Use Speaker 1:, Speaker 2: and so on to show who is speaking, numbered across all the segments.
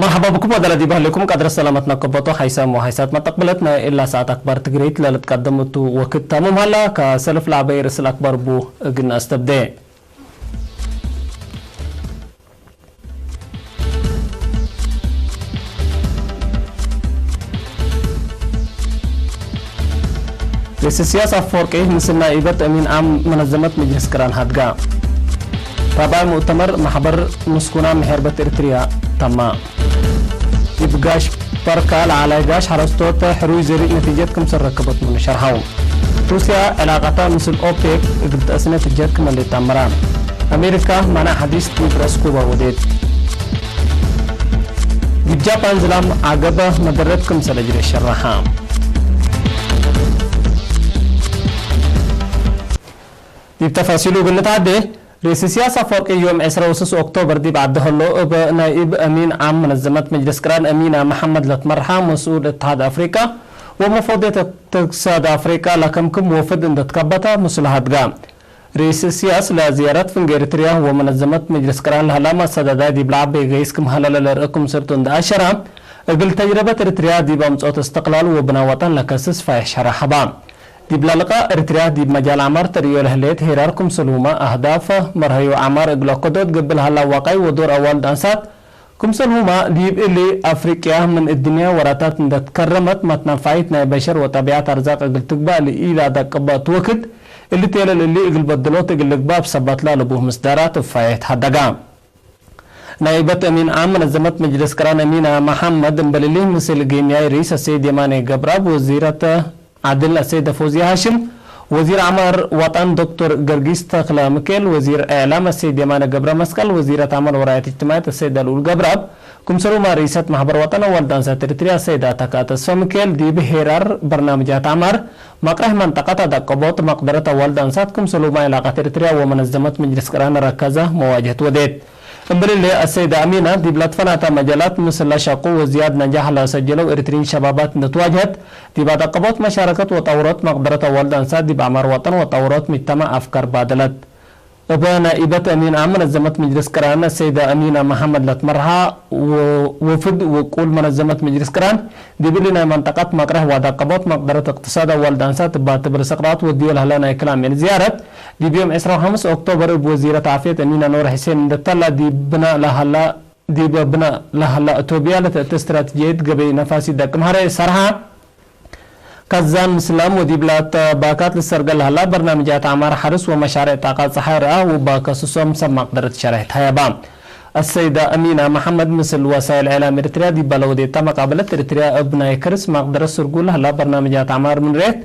Speaker 1: مرحبا بكم ودلدي بهلكم قدر سلامتنا كبطو حيسام وحيسات ما تقبلتنا إلا ساعة أكبر تقريت للتقدمت وقت تمام هلا كسلف لعبي رسل أكبر بو قلنا استبدأ رئيس السياسة فورقه مثلنا إيبت أمين عام منظمة مجلس كران هادقا رابع مؤتمر محبر مسكونا محربة إرتريا تمام يبقاش بركال على جاش حرستوت حروي زري نتيجة كم سر ركبت من شرحهم روسيا علاقتها مثل أوبك قد أسنة نتيجة كم اللي تمران أمريكا معنى حديث ميكروسكوبا وديت بالجابان زلام عقبة مدرت كم سلجر الشرحام يبتفاصيلو بالنتعدي رئيس السياسة فورقي يوم 10 أكتوبر دي بعد هلو نائب أمين عام منظمة مجلس كران أمينة محمد لتمرحة مسؤول اتحاد أفريقيا ومفوضية اقتصاد أفريقيا لكم وفد ان تكبتا مسلحات قام رئيس السياسة لزيارة فنجيرتريا ومنظمة مجلس كران لهلامة سدادا دي بلعب بيغيسكم هلال لرقم سرطن دا أشرا قل تجربة ارتريا دي بمسوط استقلال وبنا وطن لكسس فايش شرحبا دي بلالقة ارتريا دي بمجال عمار تريو الهليت هيراركم سلوما أهداف مرهيو عمار اقلا قدود قبل هلا واقعي ودور أول دانسات كم سلوما ديب اللي أفريقيا من الدنيا وراتات تكرمت متنفعيتنا بشر وطبيعة أرزاق اقل تقبع لإيلا دقبات وكد اللي تيلا اللي اقل بدلوت اقل قباب سبات لا لبوه مصدارات وفايت حدقام نائبة أمين عام منظمة مجلس كران أمينة محمد مبلليه مثل جيمياي رئيس السيد يماني قبراب وزيرة عدل السيدة فوزي هاشم وزير عمر وطن دكتور جرجيس تخلا مكيل وزير إعلام السيد يمان قبر مسكال وزيرة عمل وراية اجتماعات السيدة الأول قبراب كمسرو ما رئيسة محبر وطن والدان ساتريتريا السيدة تكات السومكيل دي بهيرار برنامجات عمر مقره منطقة دقبوت مقدرة والدان سات كمسرو ما علاقة تريتريا ومنظمة مجلس كران ركزة مواجهة وديت امبريلي السيدة أمينة دي بلاتفناتا مجالات مثل شاقو وزياد نجاح لا سجلوا إرترين شبابات نتواجهت دي بعد قبوت مشاركة وطورات مقدرة والدان ساد دي بعمر وطن وطورات مجتمع أفكار بادلت نائبة أمين عام منظمة مجلس كران السيدة أمينة محمد لتمرها وفد وقول منظمة مجلس كران دي بلنا منطقة مقره ودا قبوت مقدرة اقتصاد والدان ساد بعتبر سقراط وديول هلانا كلام من زيارة دي بيوم 15 أكتوبر بوزيرة عافية أمينة نور حسين دتلا دي بنا لهلا دي بنا لهلا أتوبيا لتستراتيجية قبل نفاسي دكم هذا صراحة كزان مسلم ودي بلات باكات للسرقل هلا برنامجات عمار حرس ومشاريع طاقات صحيرة وباكسوسهم سم مقدرة شرحت هيابام السيدة أمينة محمد مثل وسائل إعلام إريتريا دي بلودي تم مقابلة إريتريا ابن كرس مقدرة سرقل هلا برنامجات عمار من ريت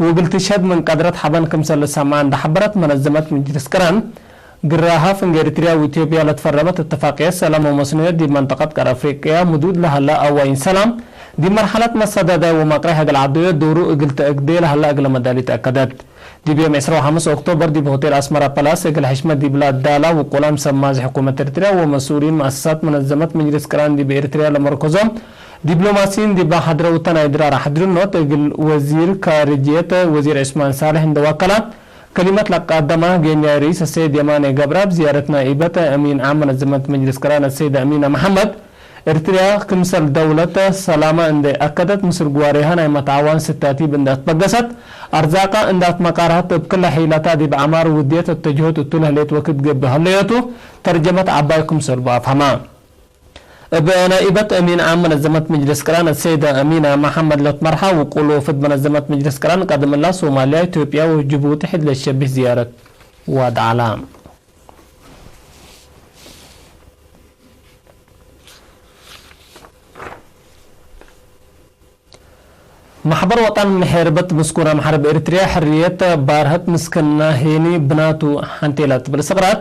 Speaker 1: وبالتشهد من قدرة حبان كمسل السمان دحبرت منظمة مجلس كران قراها في إريتريا وإثيوبيا لتفرمت اتفاقية سلام ومصنوعية دي منطقة أفريقيا مدود لها لا أوين سلام دي مرحلة مسددة ومقرها العدوية دورو اقل تأقديل هلا اقل مدالي تأكدت دي بيوم 15 أكتوبر دي بهوتيل أسمرة بلاس اقل حشمة دي بلاد دالا وقلام سماز حكومة إريتريا ومسؤولين مؤسسات منظمة مجلس كران دي بإريتريا لمركزهم دبلوماسيين دي بحضرة وطنا إدرار حضرون نوت اقل وزير خارجية وزير عثمان صالح اندواكلا كلمة لقدمها جينيا رئيس السيد يماني قبراب زيارة نائبة أمين عام منظمة مجلس كران السيدة أمينة محمد إريتريا كمسل دولة سلامة عند أكدت مصر قواريها نايمة عوان ستاتي بندات بقست أرزاقا عندات مقارات بكل حيلتا دي بعمار ودية التجهد التله ليت وكت قبها الليتو ترجمة عبايكم سلبا فهما بنائبة أمين عام منظمة مجلس كران السيدة أمينة محمد لتمرحة وقولوا فد منظمة مجلس كران قدم الله صوماليا إثيوبيا وجيبوتي حد للشبه زيارة واد علام محبر وطن محاربة مسكونة محارب إريتريا حرية بارهت مسكنة هيني بناتو حنتيلات بالسقرات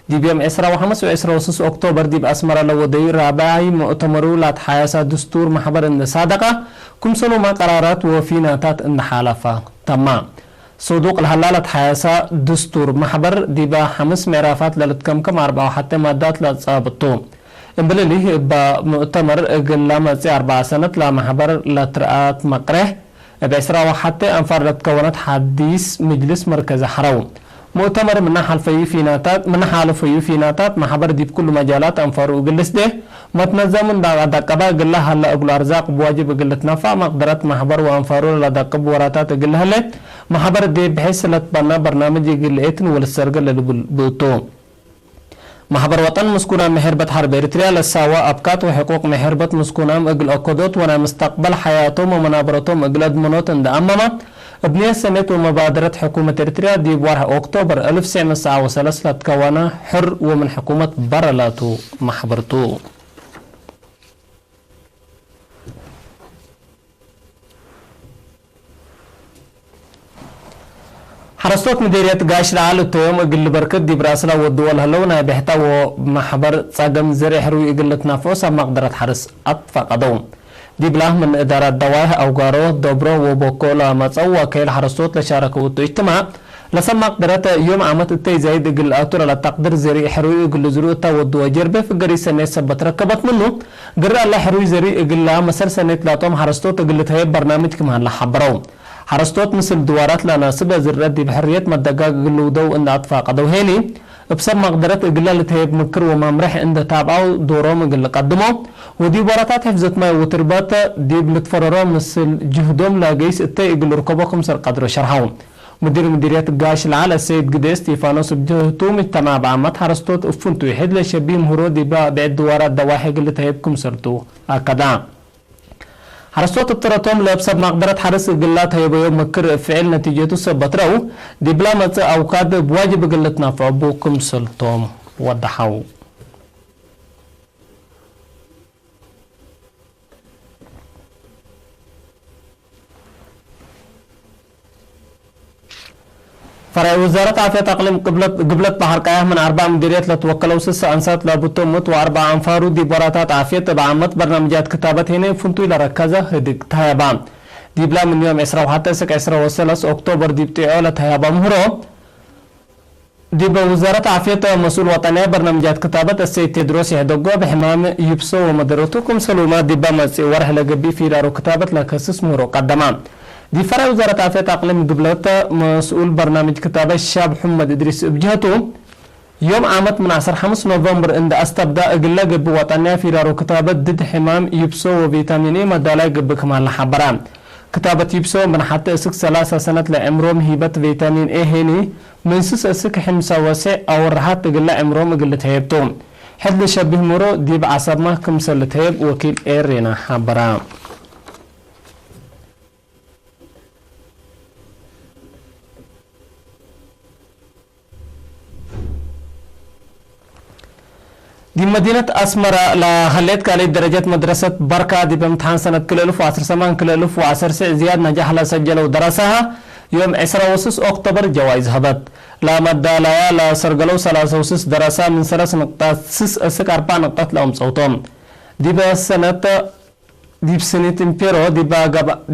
Speaker 1: دي بيوم 15 أكتوبر دي بأسمرة لودي رابعي مؤتمرو لات حياسة دستور محبر إن صادقة كم سنو ما قرارات وفينا تات إن حالفة تمام صدوق الهلالة حياسة دستور محبر دي بحمس مرافات للتكم كم 4 حتى مادات لتصابطو امبلليه بمؤتمر قلما 4 سنة لا محبر لترآت مقره بإسراء وحتى أنفر لتكونت حديث مجلس مركز حرو مؤتمر من حال فيناتات محبر دي بكل مجالات أنفارو قلس ده متنظم دقبا قلها هلا أقول أرزاق بواجب قلت نفع مقدرات محبر وأنفارو لدقب وراتات قلها له محبر دي بحيث لتبنى برنامج قلئتن والسرقل للبوتو محبر وطن مسكونا مهربة حرب إريتريا للساواء أبكات وحقوق مهربة مسكونا أقل أكودوت ونا مستقبل حياتهم ومنابرتهم أقل أدمنوت عند أمامات ابنية سنة ومبادرة حكومة إريتريا دي بوارها أكتوبر 1903 تكوانا حر ومن حكومة برلاتو محبرتو حرستوت مديرية قاش العالو توم اقل بركت دي براسلا والدول هلونا بحتا ومحبر تساقم زري حروي اقل تنافوسا مقدرة حرس أطفى قدوم دي بلاه من إدارة دواه أو قارو دوبرو وبوكولا مصو وكيل حرستوت لشاركة وطو اجتماع لسم مقدرة يوم عامت التي زايد اقل أطورة لتقدر زري حروي اقل زروتا ودو جربه في قري سنة سبت ركبت منه قرر الله حروي زري اقل مسر سنة لاتوم حرستوت اقل تهيب برنامج كمان لحبرو حرستوت مثل دوارات لناسبة زرد دي بحرية مدقاق قلو دو ان أطفاق دو هيلي بسبب مقدرة اقلال تهيب مكر ومامرح عند تابعو دوروم اقل قدمو ودي بوراتات حفظت ما وتربات دي بلتفررو مثل جهدوم لاقيس التي اقل ركبوكم سر قدر شرحو مديرية قاش العالى السيد قدي ستيفانوس بجهتو مجتمع بعمت حرستوت افنتو يحد لشبيه مهرو دي بعد دوارات دواحي قل تهيبكم سرتو اكدا حرستوت التراتوم لابسب مقدرة حرس قلات هيبو مكر فعل نتيجته سبترو دبلامة اوقات بواجب قلتنا فابوكم سلطوم ودحو فرع وزارة عافية أقليم قبلت بحر قايه من 4 مديريات لتوكلوا 6 أنسات لابوتومت و4 أنفارو دي براتات عافية بعمت برنامجات كتابت هنا فنتو إلى ركزة هدك تهيبان دي بلا من يوم 10 وحتى سك 10 وسلس أكتوبر دي بتعولة تهيبا مهرو دي بوزارة عافية مسؤول وطنية برنامجات كتابة السيد تدروس يهدقوا بحمام يبسو ومدرتوكم سلومات دي بمسي ورح لقبي في دارو كتابة لكسس مهرو قدمان دي فرع وزارة عافية أقليم قبلت مسؤول برنامج كتابة الشاب محمد إدريس بجهته يوم عامت من 15 نوفمبر عند استبدا اقلا قب وطنيا في دارو كتابة ضد حمام يبسو وفيتامين اي مدالا قب كمان لحبران كتابة يبسو من حتى اسك 3 سنة لعمروم هيبت فيتامين اي هيني من سس اسك حمسا وسع او رهات اقلا عمروم اقلت هيبتوم حد شبه مرو دي بعصب ما كمسلت هيب وكيل ايرينا حبران دي مدينة أسمرة لهليت كالي درجات مدرسة بركة دي بامتحان سنة كل 1010 زياد نجاح لسجلوا درسها يوم 10 أكتوبر جوائز هبط لا مدى لا سرقلوا 3 دراسة من 3 نقطات 6 4 نقطات لهم صوتهم دي بسنة دي بسنة تمبيرو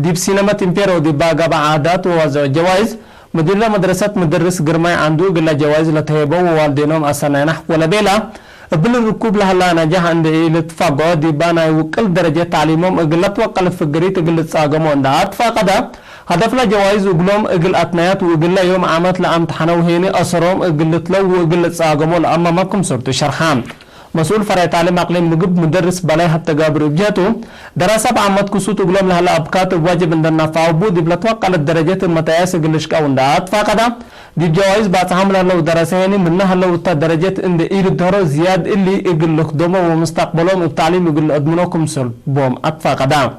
Speaker 1: دي بسينما تمبيرو دي باقبا عادات ووزع جوائز مدير مدرسة مدرس قرماي عنده قل جوائز لتهيبو ووالدينهم أسانا نحو ولا بيلا قبل الركوب لها نجاح عند الاتفاقو دي بانا وكل درجة تعليمهم اقلت وقل فقريت اقلت ساقمو عند اتفاقدا هدف لا جوائز وقلهم اقل اتنيات وقل يوم عامت لامتحانو هيني اصروم اقلت لو وقلت ساقمو لأما ماكم صرتو شرحان مسؤول فرع تعليم اقليم نقب مدرس بلايها التقابر بجهته دراسة بعمت كسوت وقلهم لها لأبكات واجب عند النفاوبو دي بلتوقع الدرجات المتياس اقلشكا عند اتفاقدا دي جوائز بعتعمل لو درسيني منها لو درجات عند إير الدهر زياد اللي يقول لك دوما ومستقبلهم والتعليم يقول أدمنكم سلبهم أطفى قدام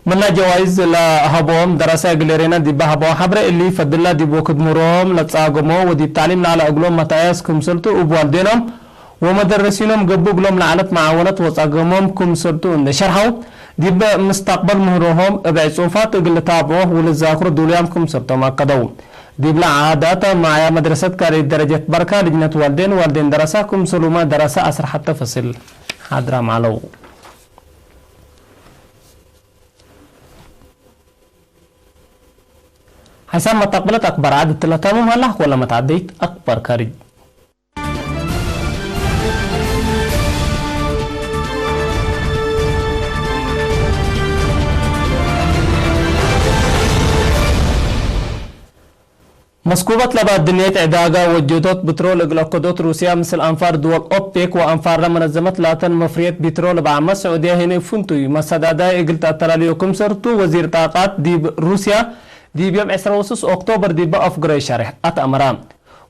Speaker 1: منا جوائز لهبوم دراسة قلرينا دي بهبو حبر اللي فضل دي بوكد مرهم لتصاقمو ودي التعليم على أقلهم متاياس كمسلتو وبوالدينهم ومدرسينهم قبو قلهم لعلت معاونات وصاقمهم كمسلتو عند شرحو دي مستقبل مهرهم بعصوفات قل تابعوه وللذاكر دوليام كمسلتو ما قدو دي بلا عادات معايا مدرسة كاري درجة بركة لجنة والدين دراساكم سلوما دراسة أسر حتى فصل حضرة معلو حسام ما تقبلت أكبر عادة تلاتامهم هلا ولا ما تعديت أكبر كاري مسكوبات لبعض دنيا عداقة وجودات بترول اقلاقودات روسيا مثل أنفار دول أوبيك وأنفار منظمة لاتن مفرية بترول بعمل السعودية هنا فنتوي مسدادا اقلت أتلاليوكم سرتو وزير طاقات دي روسيا دي بيوم 10 أكتوبر دي بأفقري شرح أتأمرام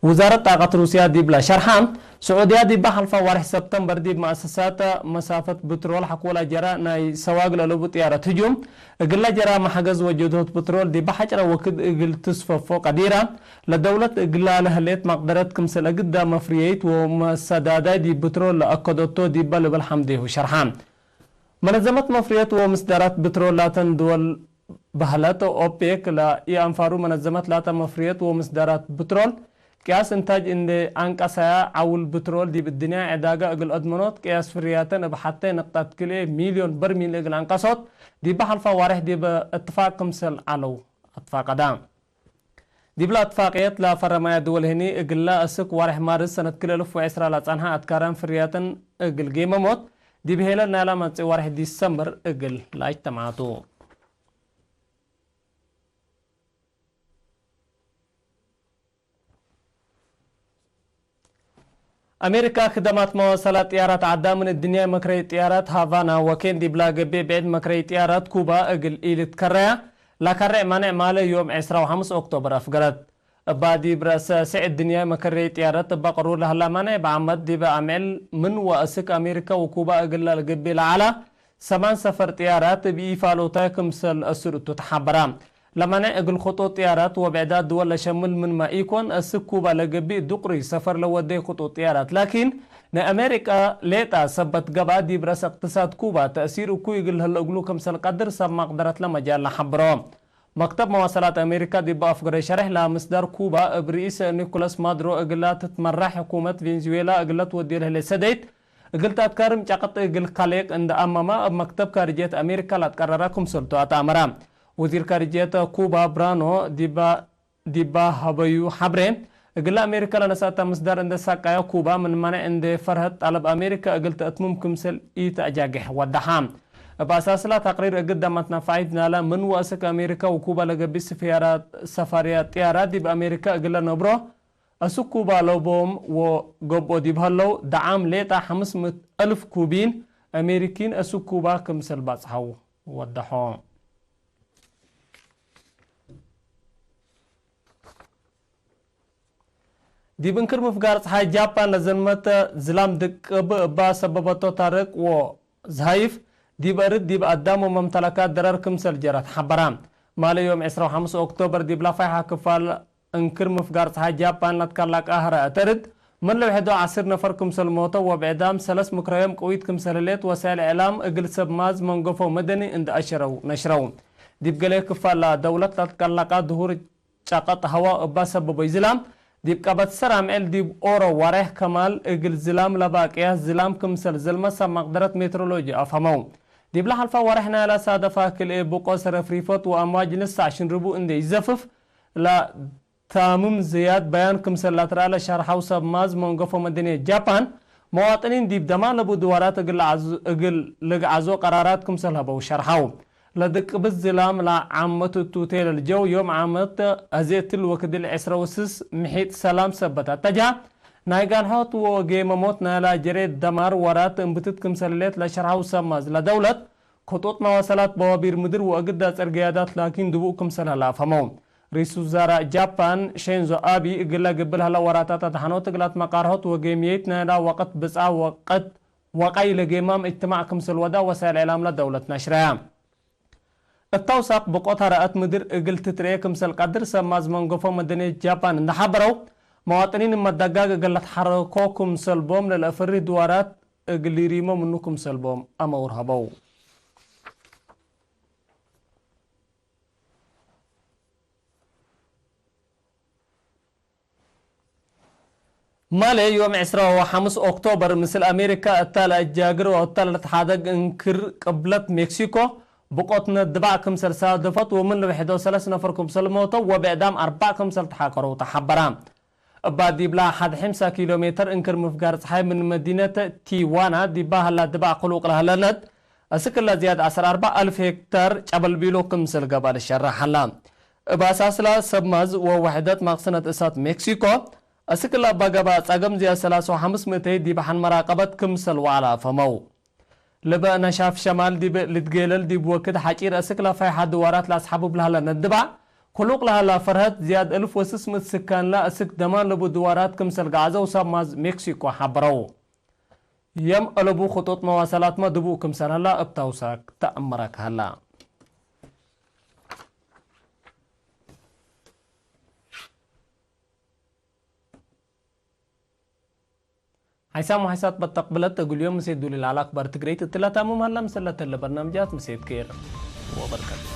Speaker 1: وزارة طاقة روسيا دي بلا شرحان سعودية دي بحلفة وارح سبتمبر دي مؤسسات مسافة بترول حقولا جرا ناي سواق للوبو طيارة هجوم اقلا جرا محجز وجودات بترول دي بحجرة وكد اقل تصفى فوق قديرة لدولة اقلا لهليت مقدرات كمسل اقدا مفريات ومسادادا دي بترول اقدوتو دي بل بالحمده وشرحان منظمة مفريات ومصدرات بترول لاتن دول بهلات اوبيك لا ينفارو منظمة لاتن مفريات ومصدرات بترول قياس انتاج ان انقصايا عول بترول دي بالدنيا عداقة اقل ادمنوت قياس فرياتن بحتى نقطة كلي مليون برميل اقل انقصوت دي بحلفة وارح دي باتفاق كمسل علو اتفاق دام دي بلا اتفاقيات لا فرمايا دول هني اقل لا اسك وارح مارس سنة كل الف وعسرة لاتعنها اتكاران فرياتن اقل قيمة موت دي بهيلا نالا منطي وارح ديسمبر اقل لا اجتماعاتو أمريكا خدمات مواصلات طيارات عدا من الدنيا مكري طيارات هافانا وكين دي بلا قبي بعد مكري طيارات كوبا اقل إيلت كريا لا كريا مانع ماله يوم 15 أكتوبر أفقرت بعد برأس سعد الدنيا مكري طيارات بقرور لهلا مانع بعمد دي بعمل من وأسك أمريكا وكوبا اقل القبي العلا 8 سفر طيارات بإيفالوتا كمسل السرط تتحبرام لما نقل خطوط طيارات وبعداد دول شمل من ما يكون السكوبة لقبي دقري سفر لودي خطوط طيارات لكن أمريكا ليتا سبت قبا دي برس اقتصاد كوبا تأثير كوي يقل هلقلو كمسل قدر سب مقدرات لما جال لحبرام مكتب مواصلات أمريكا دي بأفقر شرح لها مصدر كوبا برئيس نيكولاس مادرو اقلات تتمرح حكومة فنزويلا اقلات وديره لسديت قلت أتكارم جاقت اقل خليق عند أماما مكتب خارجية أمريكا لا تقرركم سلطة أتامرام وزير خارجية كوبا برانو ديبا هبيو حبرين قال أمريكا لنساتا مصدر عند ساقايا كوبا من منع عند فرهد طلب أمريكا قلت أتمم كمسل إيتأجاقح ودحام بأساس لا تقرير قدامتنا فايدنا لا من واسك أمريكا وكوبا لقبي سفاريات طيارات دي بأمريكا قال نبرو أسو كوبا لوبوم وقبو دي بهالو دعام ليتا 500,000 كوبين أمريكين أسو كوبا كمسل باصحو ودحام دي بنكر مفقار صحي جابان لزلمت زلام دك با سببتو طارق و زهايف دي برد دي بقدام وممتلكات درار كمسل جرات حبرام مالي يوم 15 أكتوبر دي بلا فايحة كفال انكر مفقار صحي جابان لتكالك أهرا أترد من لو حدو 10 نفر كمسل موتا وبعدام 3 مكريم قويت كمسل ليت وسائل إعلام اقل سبماز منقفو مدني اند أشرو نشرو دي بقلي كفال دولة لتكالك ظهور شاقات هوا با سببو زلام ديب قبت سرام ال ديب اورو واريح كمال اقل زلام لباقيا زلام كمسل زلمسا مقدرة مترولوجي افهمو ديب لحالفا وارحنا لا سادفا كل بوقو سرفريفوت وامواج نسا 10 ربو اندي يزفف لا تامم زياد بيان كمسل لاترالا شارحاو سب ماز منقفو مدينة جابان مواطنين ديب دمان لبو دوارات اقل لقعزو قرارات كمسل هبو شارحاو لدك بالزلام لا عمتو التوتيل الجو يوم عمت أزيت الوكد العسرة وسس محيط سلام سبتا تجا نايقان حوت وقيم موتنا لا جريد دمار ورات انبتتكم سلالات لشرحو سماز لدولة خطوط مواصلات بوابير مدر وأقدات القيادات لكن دبوكم سلالا فمون رئيس وزراء جابان شينزو آبي اقلا قبلها لوراتات تحنوت اقلات مقارهات وقيميتنا لا وقت بسعى وقت وقاي لقيمام اجتماعكم سلودا وسائل اعلام لدولة نشريام التوثق بقطها رأت مدير اقل تتريكم سل قدر سماز منقفو مدني جابان نحبرو مواطنين مدقاق اقلت حركوكم سلبوم للأفري دوارات اقل ريمو منكم سلبوم اما ورهبو مالي يوم 15 أكتوبر مثل أمريكا التالة الجاقر والتالة تحادق انكر قبلت مكسيكو بقوتنا الدباع كمسل سادفت ومن لو 11 نفر كمسل موتو وبعدام 4 كمسل تحاكروا تحبرام بعد بلا 1 كيلومتر انكر مفقار صحي من مدينة تيوانا دباها لا دباع قلوق لها لند اسك الله زياد 14,000 هكتار قبل بيلو كمسل قبل الشرح حلام باساسلا سبماز ووحدات مقصنة إسات مكسيكو أسكلا بقبا تاقم زي 3500 دي بحن مراقبة كمسل وعلا فمو لبا نشاف شمال دي لتقيلل دي بوكد حاجير أسكلا في حد دوارات لأصحابه بلها لندبع خلوق لها لا فرهت زياد 1600 سكان لا أسك دمان لبو دوارات كمسل غازة وسبماز مكسيكو حبرو يم ألبو خطوط مواصلات ما دبو كمسل هلا ابتوساك تأمرك هلا حيسام وحيسات بتقبلت تقول يوم مسيد دولي العلاق بارتقريت التلاتة ممهلا مسلة البرنامجات مسيد كير وبركاته